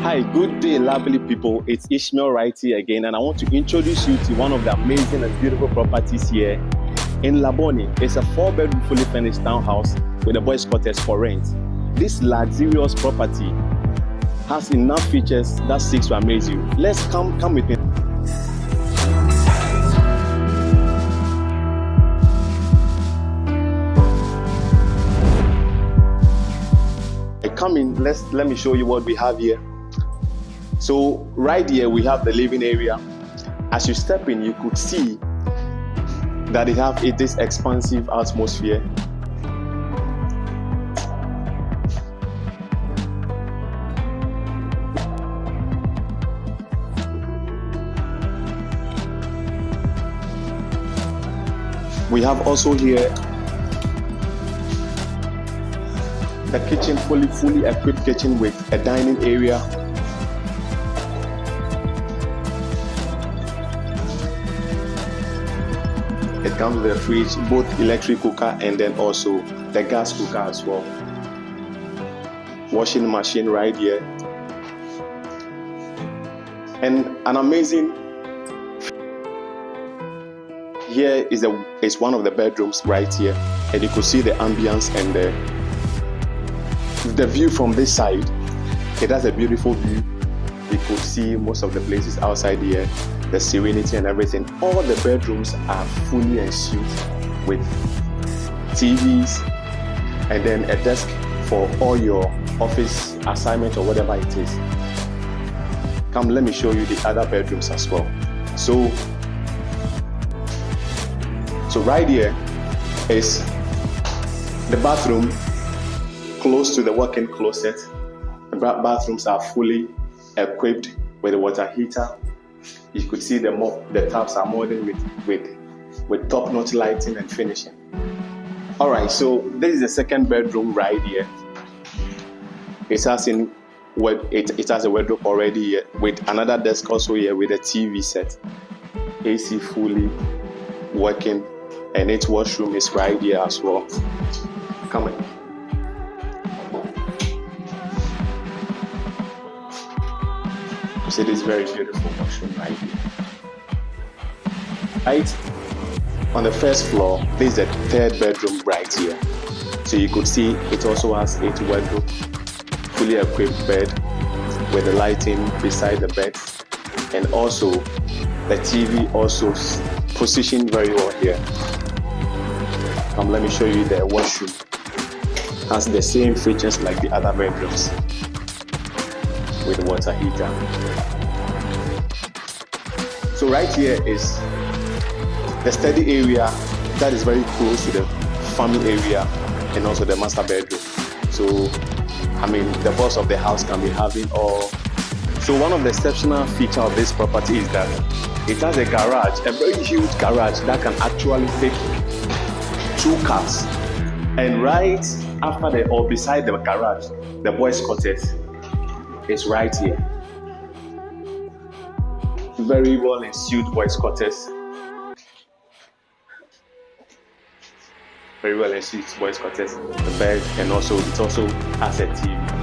Hi, good day, lovely people. It's Ishmael right here again, and I want to introduce you to one of the amazing and beautiful properties here in Labone. It's a 4-bedroom, fully furnished townhouse with a boys' quarters for rent. This luxurious property has enough features that seeks to amaze you. Let's come with me. Come in, let me show you what we have here. So right here we have the living area. As you step in, you could see that it have this expansive atmosphere. We have also here the kitchen, fully equipped kitchen with a dining area. It comes with a fridge, both electric cooker and then also the gas cooker as well. Washing machine right here. And an amazing, here is one of the bedrooms right here, and you could see the ambience and the view from this side. It has a beautiful view. You could see most of the places outside here, the serenity and everything. All the bedrooms are fully ensuite with TVs and then a desk for all your office assignment or whatever it is. Come, let me show you the other bedrooms as well. So right here is the bathroom close to the walk-in closet. The bathrooms are fully equipped with a water heater. You could see the taps are modern with top-notch lighting and finishing. All right, so this is the second bedroom right here. It has a wardrobe already here with another desk also here with a TV set, AC fully working, and its washroom is right here as well. Come in. See this very beautiful washroom right here. Right on the first floor, this is the third bedroom right here. So you could see it also has 8 wardrobe, fully equipped bed with the lighting beside the bed, and also the TV also positioned very well here. Come, let me show you the washroom. Has the same features like the other bedrooms, with water heater. So right here is the study area that is very close to the family area and also the master bedroom. So the boss of the house can be having all. So one of the exceptional features of this property is that it has a garage, a very huge garage that can actually take 2 cars. And right after or beside the garage, the boys' quarters is right here. Very well ensuite boys' quarters. Very well ensuite boys' quarters. The bed, and also it also has a TV.